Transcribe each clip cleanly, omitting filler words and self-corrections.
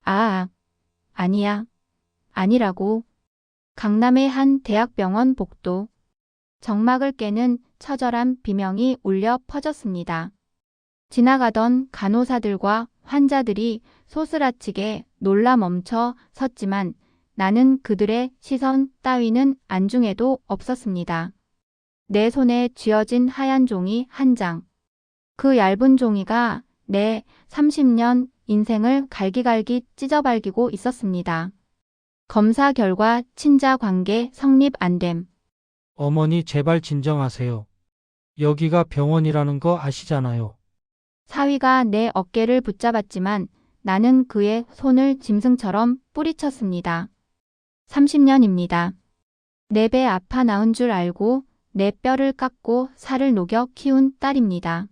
아, 아니야. 아니라고. 강남의 한 대학병원 복도. 정막을 깨는 처절한 비명이 울려 퍼졌습니다. 지나가던 간호사들과 환자들이 소스라치게 놀라 멈춰 섰지만 나는 그들의 시선 따위는 안중에도 없었습니다. 내 손에 쥐어진 하얀 종이 한 장. 그 얇은 종이가 내 30년 인생을 갈기갈기 찢어발기고 있었습니다. 검사 결과 친자 관계 성립 안 됨. 어머니 제발 진정하세요. 여기가 병원이라는 거 아시잖아요. 사위가 내 어깨를 붙잡았지만 나는 그의 손을 짐승처럼 뿌리쳤습니다. 30년입니다. 내 배 아파 나은 줄 알고 내 뼈를 깎고 살을 녹여 키운 딸입니다.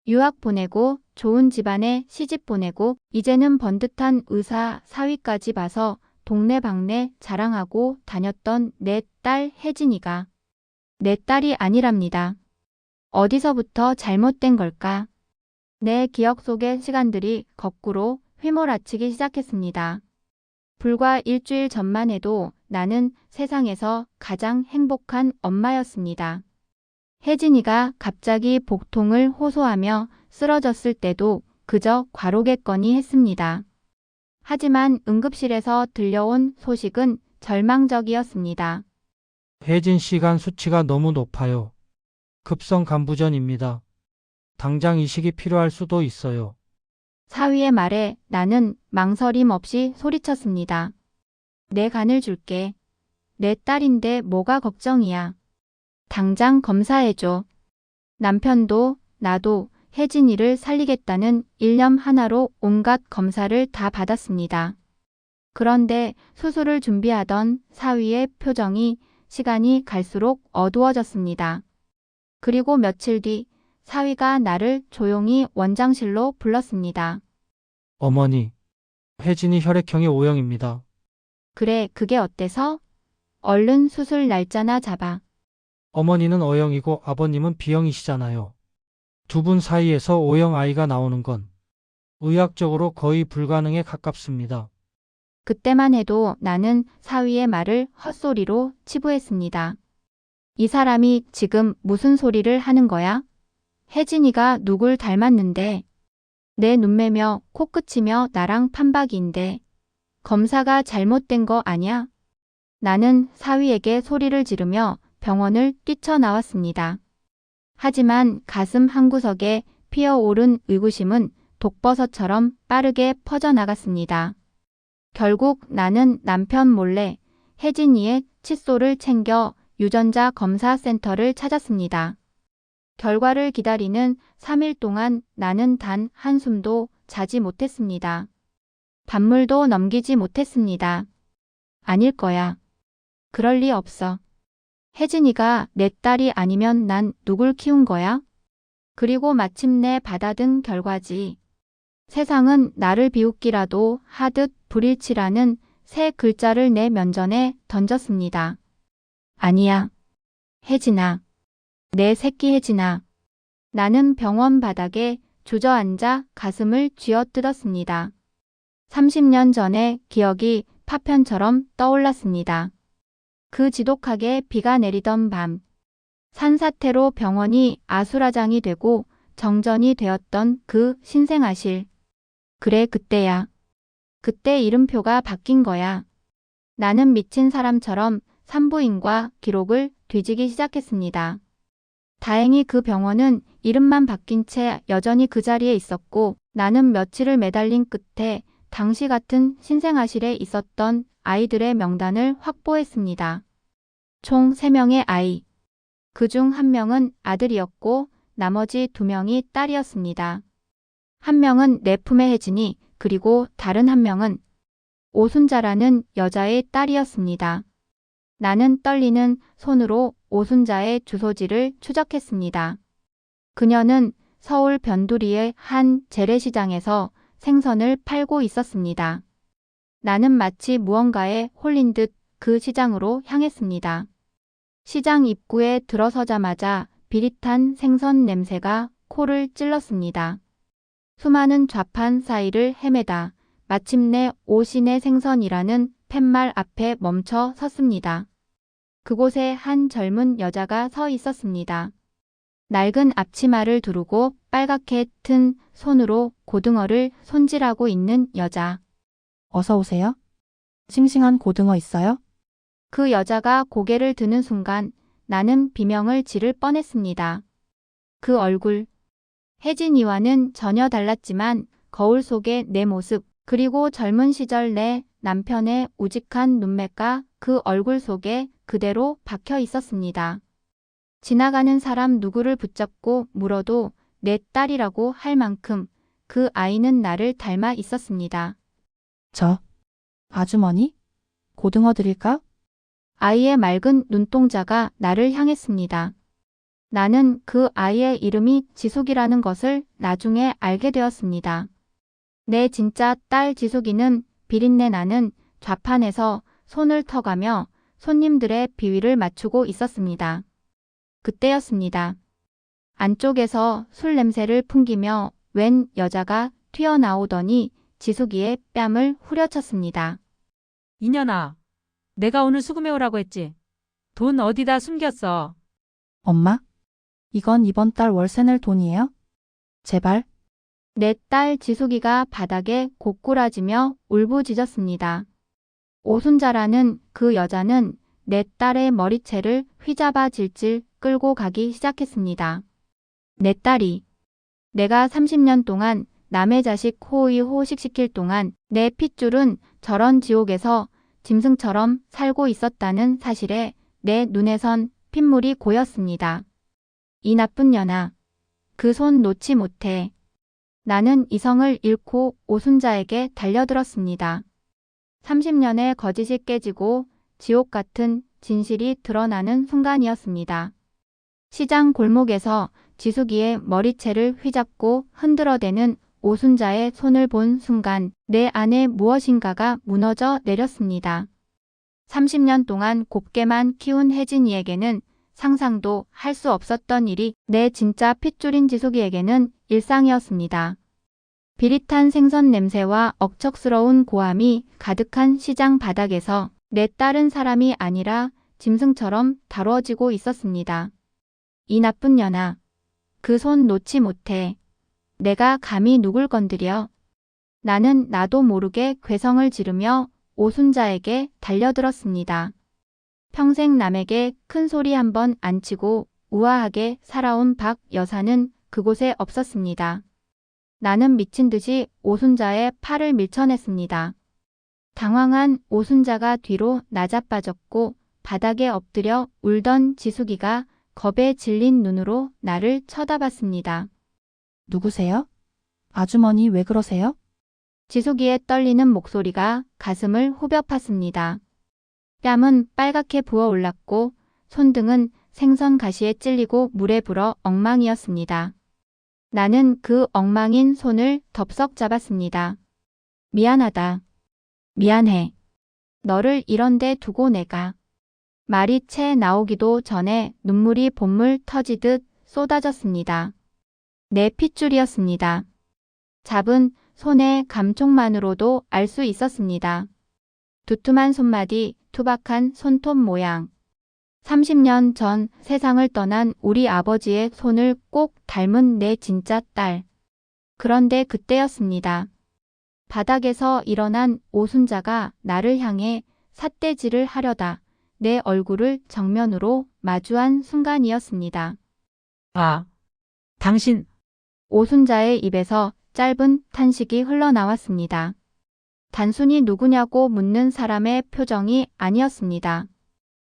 유학 보내고 좋은 집안에 시집 보내고 이제는 번듯한 의사 사위까지 봐서 동네방네 자랑하고 다녔던 내 딸 혜진이가 내 딸이 아니랍니다. 어디서부터 잘못된 걸까? 내 기억 속의 시간들이 거꾸로 휘몰아치기 시작했습니다. 불과 일주일 전만 해도 나는 세상에서 가장 행복한 엄마였습니다. 혜진이가 갑자기 복통을 호소하며 쓰러졌을 때도 그저 과로겠거니 했습니다. 하지만 응급실에서 들려온 소식은 절망적이었습니다. 혜진 씨 간 수치가 너무 높아요. 급성 간부전입니다. 당장 이식이 필요할 수도 있어요. 사위의 말에 나는 망설임 없이 소리쳤습니다. 내 간을 줄게. 내 딸인데 뭐가 걱정이야. 당장 검사해줘. 남편도 나도 혜진이를 살리겠다는 일념 하나로 온갖 검사를 다 받았습니다. 그런데 수술을 준비하던 사위의 표정이 시간이 갈수록 어두워졌습니다. 그리고 며칠 뒤 사위가 나를 조용히 원장실로 불렀습니다. 어머니, 혜진이 혈액형이 O형입니다. 그래, 그게 어때서? 얼른 수술 날짜나 잡아. 어머니는 O형이고 아버님은 B형이시잖아요. 두 분 사이에서 O형 아이가 나오는 건 의학적으로 거의 불가능에 가깝습니다. 그때만 해도 나는 사위의 말을 헛소리로 치부했습니다. 이 사람이 지금 무슨 소리를 하는 거야? 혜진이가 누굴 닮았는데? 내 눈매며 코끝이며 나랑 판박이인데 검사가 잘못된 거 아냐? 나는 사위에게 소리를 지르며 병원을 뛰쳐나왔습니다. 하지만 가슴 한구석에 피어오른 의구심은 독버섯처럼 빠르게 퍼져나갔습니다. 결국 나는 남편 몰래 혜진이의 칫솔을 챙겨 유전자 검사 센터를 찾았습니다. 결과를 기다리는 3일 동안 나는 단 한숨도 자지 못했습니다. 밥물도 넘기지 못했습니다. 아닐 거야. 그럴 리 없어. 혜진이가 내 딸이 아니면 난 누굴 키운 거야? 그리고 마침내 받아든 결과지. 세상은 나를 비웃기라도 하듯 불일치라는 세 글자를 내 면전에 던졌습니다. 아니야. 혜진아. 내 새끼 혜진아. 나는 병원 바닥에 주저앉아 가슴을 쥐어뜯었습니다. 30년 전의 기억이 파편처럼 떠올랐습니다. 그 지독하게 비가 내리던 밤, 산사태로 병원이 아수라장이 되고 정전이 되었던 그 신생아실. 그래, 그때야. 그때 이름표가 바뀐 거야. 나는 미친 사람처럼 산부인과 기록을 뒤지기 시작했습니다. 다행히 그 병원은 이름만 바뀐 채 여전히 그 자리에 있었고 나는 며칠을 매달린 끝에 당시 같은 신생아실에 있었던 아이들의 명단을 확보했습니다. 총 3명의 아이. 그중 1명은 아들이었고 나머지 2명이 딸이었습니다. 1명은 내 품의 혜진이, 그리고 다른 1명은 오순자라는 여자의 딸이었습니다. 나는 떨리는 손으로 오순자의 주소지를 추적했습니다. 그녀는 서울 변두리의 한 재래시장에서 생선을 팔고 있었습니다. 나는 마치 무언가에 홀린 듯 그 시장으로 향했습니다. 시장 입구에 들어서자마자 비릿한 생선 냄새가 코를 찔렀습니다. 수많은 좌판 사이를 헤매다 마침내 오신의 생선이라는 팻말 앞에 멈춰 섰습니다. 그곳에 한 젊은 여자가 서 있었습니다. 낡은 앞치마를 두르고 빨갛게 튼 손으로 고등어를 손질하고 있는 여자. 어서 오세요. 싱싱한 고등어 있어요? 그 여자가 고개를 드는 순간 나는 비명을 지를 뻔했습니다. 그 얼굴. 혜진이와는 전혀 달랐지만 거울 속의 내 모습, 그리고 젊은 시절 내 남편의 우직한 눈매가 그 얼굴 속에 그대로 박혀 있었습니다. 지나가는 사람 누구를 붙잡고 물어도 내 딸이라고 할 만큼 그 아이는 나를 닮아 있었습니다. 아주머니? 고등어 드릴까? 아이의 맑은 눈동자가 나를 향했습니다. 나는 그 아이의 이름이 지숙이라는 것을 나중에 알게 되었습니다. 내 진짜 딸 지숙이는 비린내 나는 좌판에서 손을 터가며 손님들의 비위를 맞추고 있었습니다. 그때였습니다. 안쪽에서 술 냄새를 풍기며 웬 여자가 튀어나오더니 지숙이의 뺨을 후려쳤습니다. 이년아, 내가 오늘 수금해오라고 했지. 돈 어디다 숨겼어? 엄마? 이건 이번 달 월세 낼 돈이에요? 제발. 내 딸 지숙이가 바닥에 고꾸라지며 울부짖었습니다. 오순자라는 그 여자는 내 딸의 머리채를 휘잡아 질질 끌고 가기 시작했습니다. 내 딸이 내가 30년 동안 남의 자식 호의호식시킬 동안 내 핏줄은 저런 지옥에서 짐승처럼 살고 있었다는 사실에 내 눈에선 핏물이 고였습니다. 이 나쁜 년아. 그 손 놓지 못해. 나는 이성을 잃고 오순자에게 달려들었습니다. 30년의 거짓이 깨지고 지옥 같은 진실이 드러나는 순간이었습니다. 시장 골목에서 지숙이의 머리채를 휘잡고 흔들어대는 오순자의 손을 본 순간 내 안에 무엇인가가 무너져 내렸습니다. 30년 동안 곱게만 키운 혜진이에게는 상상도 할 수 없었던 일이 내 진짜 핏줄인 지숙이에게는 일상이었습니다. 비릿한 생선 냄새와 억척스러운 고함이 가득한 시장 바닥에서 내 딸은 사람이 아니라 짐승처럼 다뤄지고 있었습니다. 이 나쁜 년아. 그 손 놓지 못해. 내가 감히 누굴 건드려. 나는 나도 모르게 괴성을 지르며 오순자에게 달려들었습니다. 평생 남에게 큰 소리 한 번 안 치고 우아하게 살아온 박 여사는 그곳에 없었습니다. 나는 미친 듯이 오순자의 팔을 밀쳐냈습니다. 당황한 오순자가 뒤로 나자빠졌고 바닥에 엎드려 울던 지숙이가 겁에 질린 눈으로 나를 쳐다봤습니다. 누구세요? 아주머니 왜 그러세요? 지숙이의 떨리는 목소리가 가슴을 후벼 팠습니다. 뺨은 빨갛게 부어올랐고 손등은 생선 가시에 찔리고 물에 불어 엉망이었습니다. 나는 그 엉망인 손을 덥석 잡았습니다. 미안하다. 미안해. 너를 이런 데 두고 내가. 말이 채 나오기도 전에 눈물이 본물 터지듯 쏟아졌습니다. 내 핏줄이었습니다. 잡은 손의 감촉만으로도 알 수 있었습니다. 두툼한 손마디, 투박한 손톱 모양. 30년 전 세상을 떠난 우리 아버지의 손을 꼭 닮은 내 진짜 딸. 그런데 그때였습니다. 바닥에서 일어난 오순자가 나를 향해 삿대질을 하려다 내 얼굴을 정면으로 마주한 순간이었습니다. 아, 당신, 오순자의 입에서 짧은 탄식이 흘러나왔습니다. 단순히 누구냐고 묻는 사람의 표정이 아니었습니다.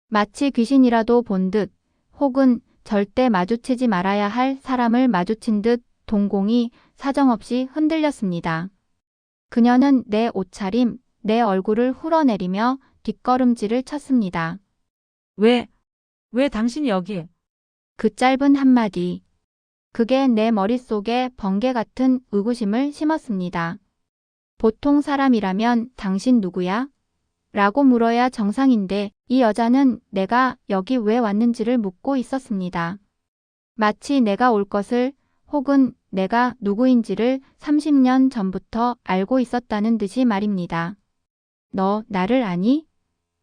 마치 귀신이라도 본 듯 혹은 절대 마주치지 말아야 할 사람을 마주친 듯 동공이 사정없이 흔들렸습니다. 그녀는 내 옷차림, 내 얼굴을 후러내리며 뒷걸음질을 쳤습니다. 왜 당신이 여기? 그 짧은 한마디. 그게 내 머릿속에 번개 같은 의구심을 심었습니다. 보통 사람이라면 당신 누구야? 라고 물어야 정상인데 이 여자는 내가 여기 왜 왔는지를 묻고 있었습니다. 마치 내가 올 것을 혹은 내가 누구인지를 30년 전부터 알고 있었다는 듯이 말입니다. 너 나를 아니?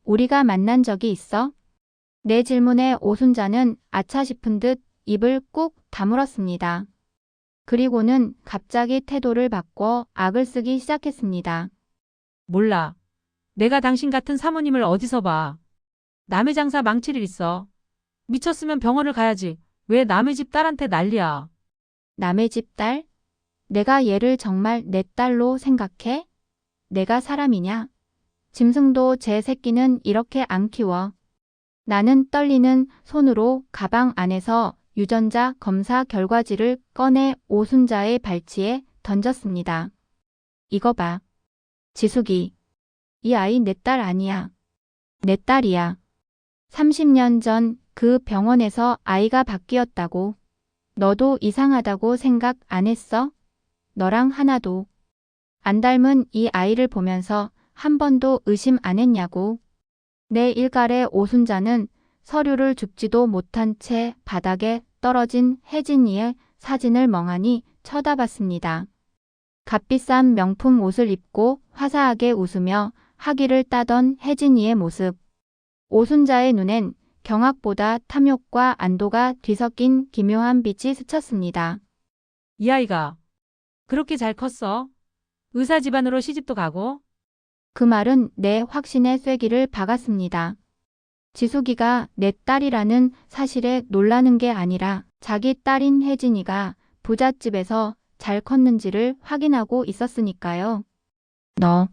우리가 만난 적이 있어? 내 질문에 오순자는 아차 싶은 듯 입을 꾹 다물었습니다. 그리고는 갑자기 태도를 바꿔 악을 쓰기 시작했습니다. 몰라. 내가 당신 같은 사모님을 어디서 봐. 남의 장사 망칠 일 있어. 미쳤으면 병원을 가야지. 왜 남의 집 딸한테 난리야. 남의 집 딸? 내가 얘를 정말 내 딸로 생각해? 내가 사람이냐? 짐승도 제 새끼는 이렇게 안 키워. 나는 떨리는 손으로 가방 안에서 유전자 검사 결과지를 꺼내 오순자의 발치에 던졌습니다. 이거 봐. 지숙이. 이 아이 내 딸 아니야. 내 딸이야. 30년 전 그 병원에서 아이가 바뀌었다고. 너도 이상하다고 생각 안 했어? 너랑 하나도 안 닮은 이 아이를 보면서 한 번도 의심 안 했냐고. 내 일갈의 오순자는 서류를 줍지도 못한 채 바닥에 떨어진 혜진이의 사진을 멍하니 쳐다봤습니다. 값비싼 명품 옷을 입고 화사하게 웃으며 하기를 따던 혜진이의 모습. 오순자의 눈엔 경악보다 탐욕과 안도가 뒤섞인 기묘한 빛이 스쳤습니다. 이 아이가 그렇게 잘 컸어? 의사 집안으로 시집도 가고? 그 말은 내 확신의 쐐기를 박았습니다. 지숙이가 내 딸이라는 사실에 놀라는 게 아니라 자기 딸인 혜진이가 부잣집에서 잘 컸는지를 확인하고 있었으니까요. 너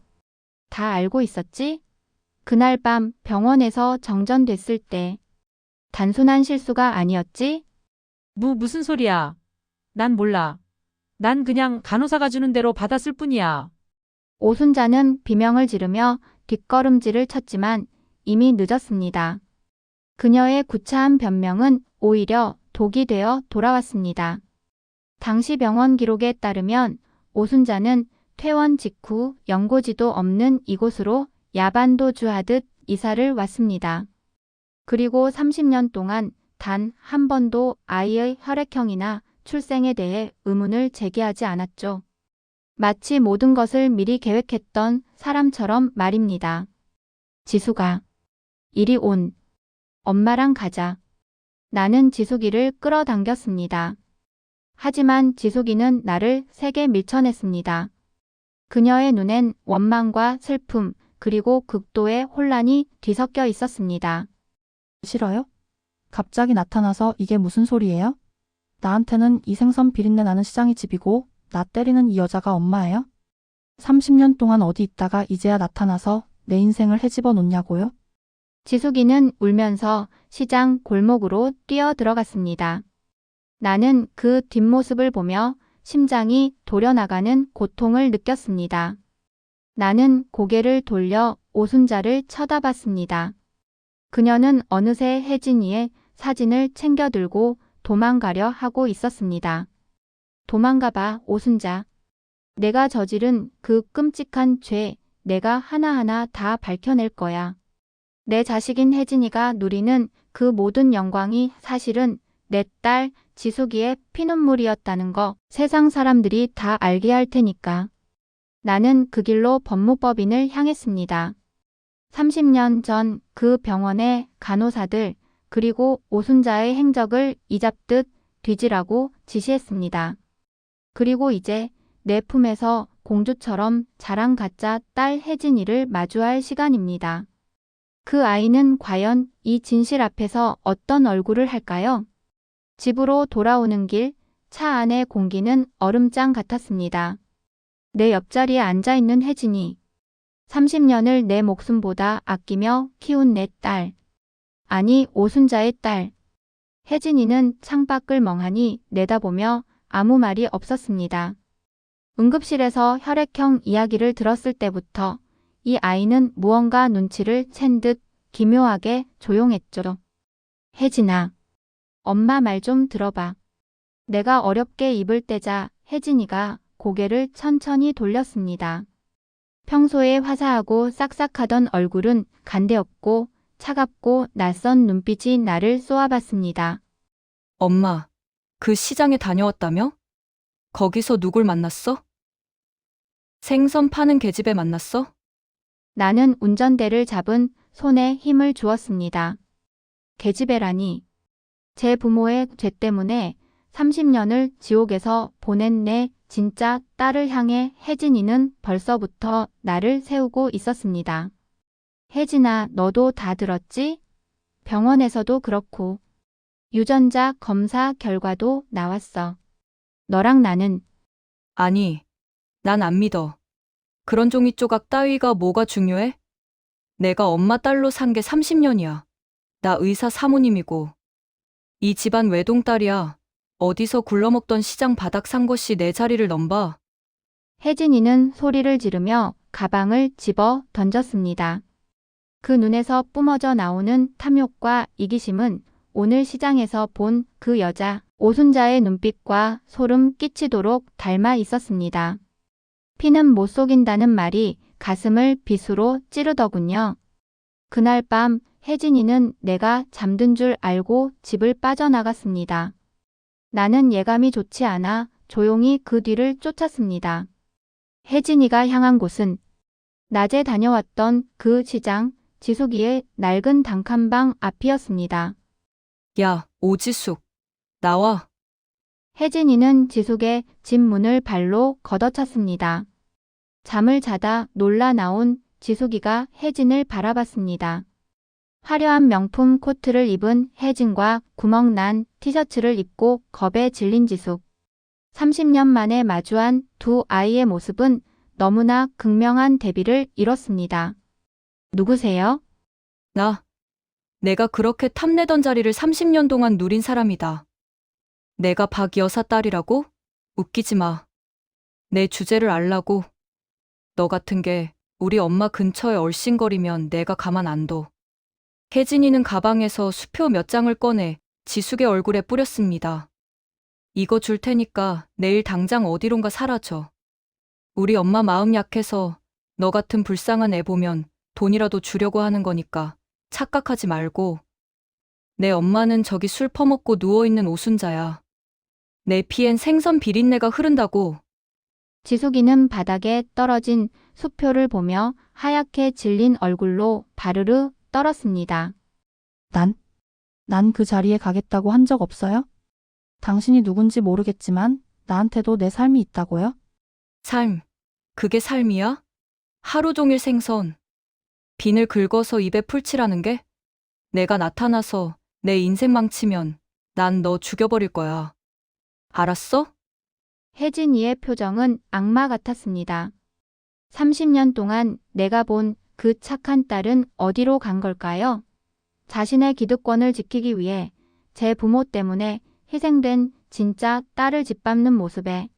다 알고 있었지? 그날 밤 병원에서 정전됐을 때 단순한 실수가 아니었지? 무슨 소리야. 난 몰라. 난 그냥 간호사가 주는 대로 받았을 뿐이야. 오순자는 비명을 지르며 뒷걸음질을 쳤지만 이미 늦었습니다. 그녀의 구차한 변명은 오히려 독이 되어 돌아왔습니다. 당시 병원 기록에 따르면 오순자는 퇴원 직후 연고지도 없는 이곳으로 야반도주하듯 이사를 왔습니다. 그리고 30년 동안 단 한 번도 아이의 혈액형이나 출생에 대해 의문을 제기하지 않았죠. 마치 모든 것을 미리 계획했던 사람처럼 말입니다. 지숙아, 이리 온. 엄마랑 가자. 나는 지숙이를 끌어당겼습니다. 하지만 지숙이는 나를 세게 밀쳐냈습니다. 그녀의 눈엔 원망과 슬픔, 그리고 극도의 혼란이 뒤섞여 있었습니다. 싫어요? 갑자기 나타나서 이게 무슨 소리예요? 나한테는 이 생선 비린내 나는 시장이 집이고 나 때리는 이 여자가 엄마예요? 30년 동안 어디 있다가 이제야 나타나서 내 인생을 헤집어 놓냐고요? 지숙이는 울면서 시장 골목으로 뛰어 들어갔습니다. 나는 그 뒷모습을 보며 심장이 도려나가는 고통을 느꼈습니다. 나는 고개를 돌려 오순자를 쳐다봤습니다. 그녀는 어느새 혜진이의 사진을 챙겨 들고 도망가려 하고 있었습니다. 도망가봐, 오순자. 내가 저지른 그 끔찍한 죄, 내가 하나하나 다 밝혀낼 거야. 내 자식인 혜진이가 누리는 그 모든 영광이 사실은 내 딸 지숙이의 피눈물이었다는 거 세상 사람들이 다 알게 할 테니까. 나는 그 길로 법무법인을 향했습니다. 30년 전 그 병원의 간호사들 그리고 오순자의 행적을 이잡듯 뒤지라고 지시했습니다. 그리고 이제 내 품에서 공주처럼 자랑 가짜 딸 혜진이를 마주할 시간입니다. 그 아이는 과연 이 진실 앞에서 어떤 얼굴을 할까요? 집으로 돌아오는 길, 차 안의 공기는 얼음장 같았습니다. 내 옆자리에 앉아있는 혜진이. 30년을 내 목숨보다 아끼며 키운 내 딸. 아니, 오순자의 딸. 혜진이는 창밖을 멍하니 내다보며 아무 말이 없었습니다. 응급실에서 혈액형 이야기를 들었을 때부터 이 아이는 무언가 눈치를 챈 듯 기묘하게 조용했죠. 혜진아, 엄마 말 좀 들어봐. 내가 어렵게 입을 떼자 혜진이가 고개를 천천히 돌렸습니다. 평소에 화사하고 싹싹하던 얼굴은 간대없고 차갑고 낯선 눈빛이 나를 쏘아봤습니다. 엄마, 그 시장에 다녀왔다며? 거기서 누굴 만났어? 생선 파는 계집애 만났어? 나는 운전대를 잡은 손에 힘을 주었습니다. 계집애라니. 제 부모의 죄 때문에 30년을 지옥에서 보낸 내 진짜 딸을 향해 혜진이는 벌써부터 나를 세우고 있었습니다. 혜진아, 너도 다 들었지? 병원에서도 그렇고 유전자 검사 결과도 나왔어. 너랑 나는 아니, 난 안 믿어. 그런 종이 조각 따위가 뭐가 중요해? 내가 엄마 딸로 산 게 30년이야. 나 의사 사모님이고. 이 집안 외동딸이야. 어디서 굴러먹던 시장 바닥 산 것이 내 자리를 넘봐. 혜진이는 소리를 지르며 가방을 집어 던졌습니다. 그 눈에서 뿜어져 나오는 탐욕과 이기심은 오늘 시장에서 본 그 여자 오순자의 눈빛과 소름 끼치도록 닮아 있었습니다. 피는 못 속인다는 말이 가슴을 빗으로 찌르더군요. 그날 밤 혜진이는 내가 잠든 줄 알고 집을 빠져나갔습니다. 나는 예감이 좋지 않아 조용히 그 뒤를 쫓았습니다. 혜진이가 향한 곳은 낮에 다녀왔던 그 시장 지숙이의 낡은 단칸방 앞이었습니다. 야, 오지숙. 나와. 혜진이는 지숙의 집 문을 발로 걷어찼습니다. 잠을 자다 놀라 나온 지숙이가 혜진을 바라봤습니다. 화려한 명품 코트를 입은 혜진과 구멍난 티셔츠를 입고 겁에 질린 지숙. 30년 만에 마주한 두 아이의 모습은 너무나 극명한 대비를 이뤘습니다. 누구세요? 내가 그렇게 탐내던 자리를 30년 동안 누린 사람이다. 내가 박 여사 딸이라고? 웃기지 마. 내 주제를 알라고. 너 같은 게 우리 엄마 근처에 얼씬거리면 내가 가만 안 둬. 혜진이는 가방에서 수표 몇 장을 꺼내 지숙의 얼굴에 뿌렸습니다. 이거 줄 테니까 내일 당장 어디론가 사라져. 우리 엄마 마음 약해서 너 같은 불쌍한 애 보면 돈이라도 주려고 하는 거니까 착각하지 말고. 내 엄마는 저기 술 퍼먹고 누워있는 오순자야. 내 피엔 생선 비린내가 흐른다고. 지숙이는 바닥에 떨어진 수표를 보며 하얗게 질린 얼굴로 바르르 떨었습니다. 난 그 자리에 가겠다고 한 적 없어요? 당신이 누군지 모르겠지만 나한테도 내 삶이 있다고요? 삶. 그게 삶이야? 하루 종일 생선. 비늘 긁어서 입에 풀칠하는 게? 내가 나타나서 내 인생 망치면 난 너 죽여버릴 거야. 알았어? 혜진이의 표정은 악마 같았습니다. 30년 동안 내가 본 그 착한 딸은 어디로 간 걸까요? 자신의 기득권을 지키기 위해 제 부모 때문에 희생된 진짜 딸을 짓밟는 모습에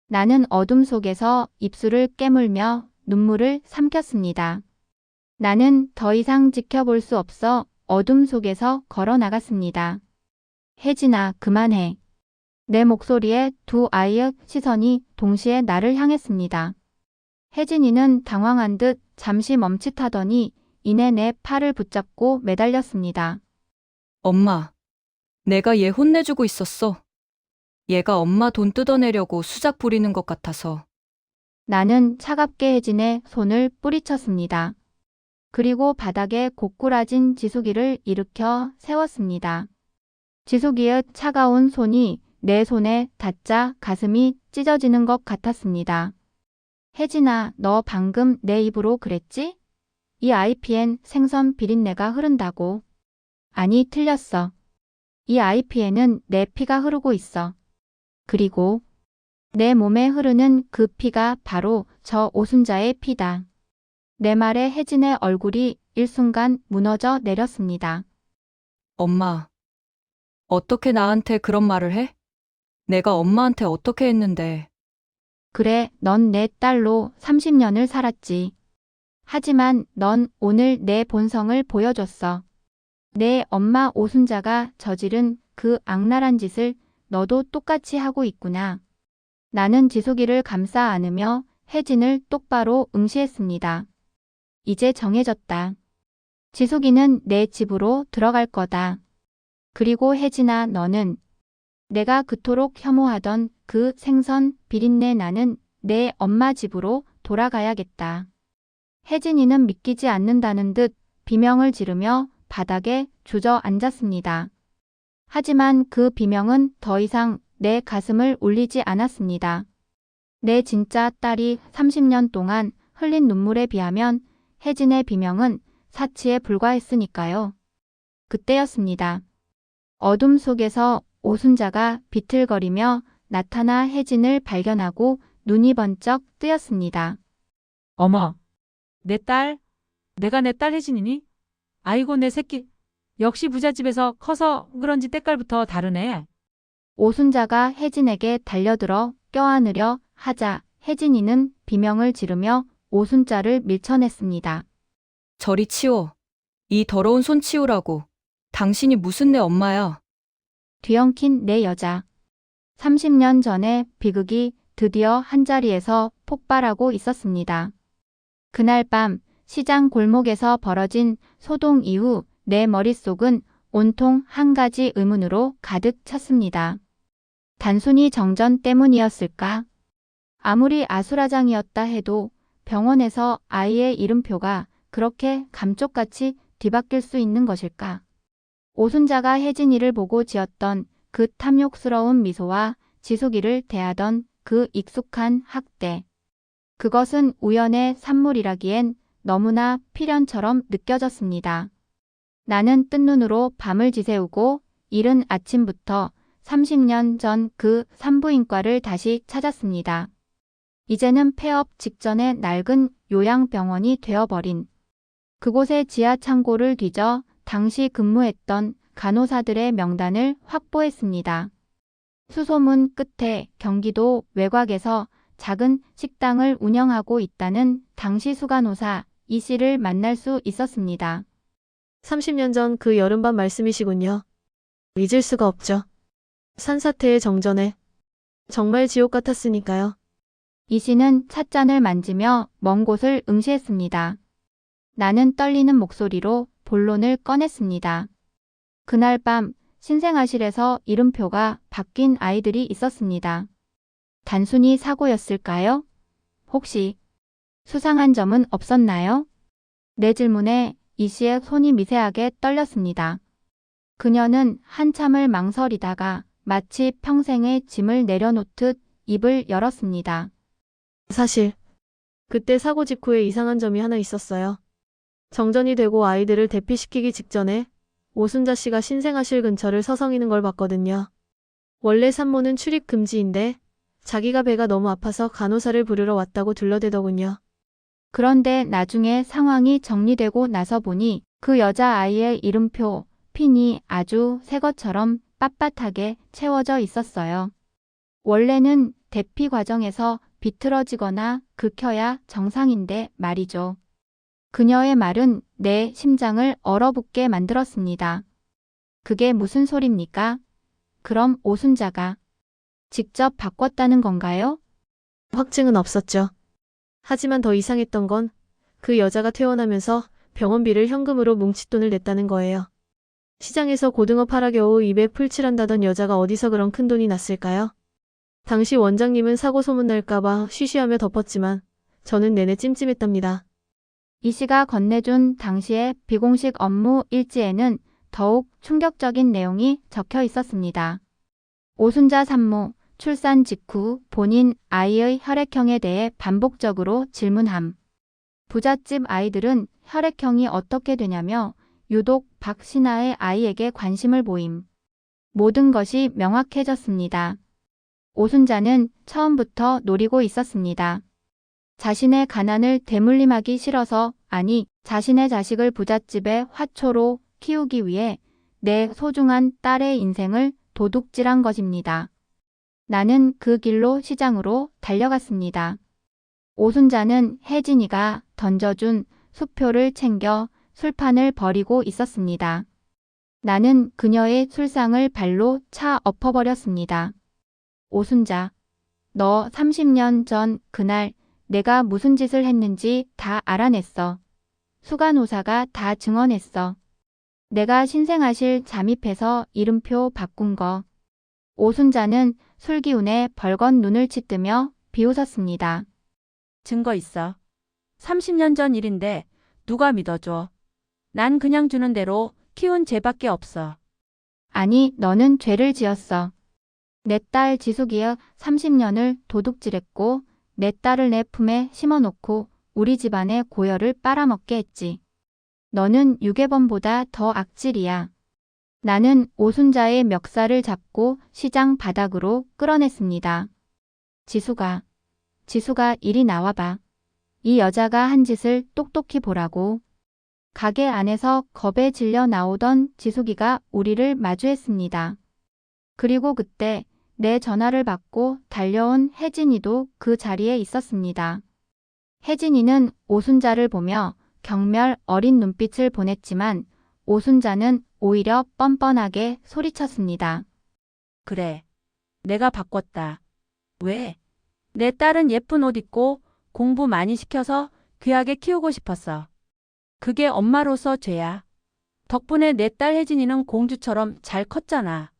나는 어둠 속에서 입술을 깨물며 눈물을 삼켰습니다. 나는 더 이상 지켜볼 수 없어 어둠 속에서 걸어 나갔습니다. 혜진아, 그만해. 내 목소리에 두 아이의 시선이 동시에 나를 향했습니다. 혜진이는 당황한 듯 잠시 멈칫하더니 이내 내 팔을 붙잡고 매달렸습니다. 엄마. 내가 얘 혼내주고 있었어. 얘가 엄마 돈 뜯어내려고 수작 부리는 것 같아서. 나는 차갑게 혜진의 손을 뿌리쳤습니다. 그리고 바닥에 고꾸라진 지숙이를 일으켜 세웠습니다. 지숙이의 차가운 손이 내 손에 닿자 가슴이 찢어지는 것 같았습니다. 혜진아, 너 방금 내 입으로 그랬지? 이 아이피엔 생선 비린내가 흐른다고. 아니, 틀렸어. 이 아이피엔은 내 피가 흐르고 있어. 그리고 내 몸에 흐르는 그 피가 바로 저 오순자의 피다. 내 말에 혜진의 얼굴이 일순간 무너져 내렸습니다. 엄마. 어떻게 나한테 그런 말을 해? 내가 엄마한테 어떻게 했는데. 그래, 넌 내 딸로 30년을 살았지. 하지만 넌 오늘 내 본성을 보여줬어. 내 엄마 오순자가 저지른 그 악랄한 짓을 너도 똑같이 하고 있구나. 나는 지숙이를 감싸 안으며 혜진을 똑바로 응시했습니다. 이제 정해졌다. 지숙이는 내 집으로 들어갈 거다. 그리고 혜진아, 너는 내가 그토록 혐오하던 그 생선 비린내 나는 내 엄마 집으로 돌아가야겠다. 혜진이는 믿기지 않는다는 듯 비명을 지르며 바닥에 주저앉았습니다. 하지만 그 비명은 더 이상 내 가슴을 울리지 않았습니다. 내 진짜 딸이 30년 동안 흘린 눈물에 비하면 혜진의 비명은 사치에 불과했으니까요. 그때였습니다. 어둠 속에서 오순자가 비틀거리며 나타나 혜진을 발견하고 눈이 번쩍 뜨였습니다. 어머, 내 딸? 내가 내 딸 혜진이니? 아이고 내 새끼. 역시 부잣집에서 커서 그런지 때깔부터 다르네. 오순자가 혜진에게 달려들어 껴안으려 하자 혜진이는 비명을 지르며 오순자를 밀쳐냈습니다. 저리 치워. 이 더러운 손 치우라고. 당신이 무슨 내 엄마야. 뒤엉킨 내 여자. 30년 전의 비극이 드디어 한자리에서 폭발하고 있었습니다. 그날 밤 시장 골목에서 벌어진 소동 이후 내 머릿속은 온통 한 가지 의문으로 가득 찼습니다. 단순히 정전 때문이었을까? 아무리 아수라장이었다 해도 병원에서 아이의 이름표가 그렇게 감쪽같이 뒤바뀔 수 있는 것일까? 오순자가 혜진이를 보고 지었던 그 탐욕스러운 미소와 지숙이를 대하던 그 익숙한 학대. 그것은 우연의 산물이라기엔 너무나 필연처럼 느껴졌습니다. 나는 뜬 눈으로 밤을 지새우고 이른 아침부터 30년 전 그 산부인과를 다시 찾았습니다. 이제는 폐업 직전의 낡은 요양병원이 되어버린 그곳의 지하 창고를 뒤져 당시 근무했던 간호사들의 명단을 확보했습니다. 수소문 끝에 경기도 외곽에서 작은 식당을 운영하고 있다는 당시 수간호사 이 씨를 만날 수 있었습니다. 30년 전 그 여름밤 말씀이시군요. 잊을 수가 없죠. 산사태의 정전에 정말 지옥 같았으니까요. 이 씨는 찻잔을 만지며 먼 곳을 응시했습니다. 나는 떨리는 목소리로 본론을 꺼냈습니다. 그날 밤 신생아실에서 이름표가 바뀐 아이들이 있었습니다. 단순히 사고였을까요? 혹시 수상한 점은 없었나요? 내 질문에 이 씨의 손이 미세하게 떨렸습니다. 그녀는 한참을 망설이다가 마치 평생의 짐을 내려놓듯 입을 열었습니다. 사실 그때 사고 직후에 이상한 점이 하나 있었어요. 정전이 되고 아이들을 대피시키기 직전에 오순자 씨가 신생아실 근처를 서성이는 걸 봤거든요. 원래 산모는 출입 금지인데 자기가 배가 너무 아파서 간호사를 부르러 왔다고 둘러대더군요. 그런데 나중에 상황이 정리되고 나서 보니 그 여자아이의 이름표, 핀이 아주 새 것처럼 빳빳하게 채워져 있었어요. 원래는 대피 과정에서 비틀어지거나 긁혀야 정상인데 말이죠. 그녀의 말은 내 심장을 얼어붙게 만들었습니다. 그게 무슨 소립니까? 그럼 오순자가 직접 바꿨다는 건가요? 확증은 없었죠. 하지만 더 이상했던 건 그 여자가 퇴원하면서 병원비를 현금으로 뭉칫돈을 냈다는 거예요. 시장에서 고등어 팔아 겨우 입에 풀칠한다던 여자가 어디서 그런 큰 돈이 났을까요? 당시 원장님은 사고 소문날까봐 쉬쉬하며 덮었지만 저는 내내 찜찜했답니다. 이 씨가 건네준 당시의 비공식 업무 일지에는 더욱 충격적인 내용이 적혀 있었습니다. 오순자 산모, 출산 직후 본인 아이의 혈액형에 대해 반복적으로 질문함. 부잣집 아이들은 혈액형이 어떻게 되냐며 유독 박신아의 아이에게 관심을 보임. 모든 것이 명확해졌습니다. 오순자는 처음부터 노리고 있었습니다. 자신의 가난을 대물림하기 싫어서, 아니, 자신의 자식을 부잣집의 화초로 키우기 위해 내 소중한 딸의 인생을 도둑질한 것입니다. 나는 그 길로 시장으로 달려갔습니다. 오순자는 혜진이가 던져준 수표를 챙겨 술판을 벌이고 있었습니다. 나는 그녀의 술상을 발로 차 엎어버렸습니다. 오순자, 너 30년 전 그날 내가 무슨 짓을 했는지 다 알아냈어. 수간호사가 다 증언했어. 내가 신생아실 잠입해서 이름표 바꾼 거. 오순자는 술기운에 벌건 눈을 치뜨며 비웃었습니다. 증거 있어. 30년 전 일인데 누가 믿어줘. 난 그냥 주는 대로 키운 쟤밖에 없어. 아니, 너는 죄를 지었어. 내 딸 지숙이여 30년을 도둑질했고 내 딸을 내 품에 심어놓고 우리 집안의 고열을 빨아먹게 했지. 너는 유괴범보다 더 악질이야. 나는 오순자의 멱살을 잡고 시장 바닥으로 끌어냈습니다. 지수가 이리 나와봐. 이 여자가 한 짓을 똑똑히 보라고. 가게 안에서 겁에 질려 나오던 지숙이가 우리를 마주했습니다. 그리고 그때 내 전화를 받고 달려온 혜진이도 그 자리에 있었습니다. 혜진이는 오순자를 보며 경멸 어린 눈빛을 보냈지만 오순자는 오히려 뻔뻔하게 소리쳤습니다. 그래. 내가 바꿨다. 왜? 내 딸은 예쁜 옷 입고 공부 많이 시켜서 귀하게 키우고 싶었어. 그게 엄마로서 죄야. 덕분에 내 딸 혜진이는 공주처럼 잘 컸잖아.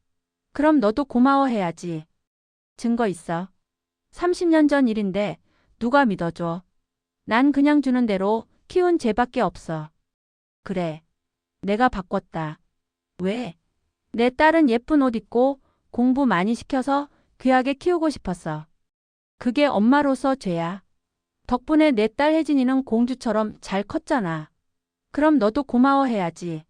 그럼 너도 고마워해야지. 증거 있어. 30년 전 일인데 누가 믿어줘. 난 그냥 주는 대로 키운 쟤밖에 없어. 그래. 내가 바꿨다. 왜? 내 딸은 예쁜 옷 입고 공부 많이 시켜서 귀하게 키우고 싶었어. 그게 엄마로서 죄야. 덕분에 내 딸 혜진이는 공주처럼 잘 컸잖아. 그럼 너도 고마워해야지.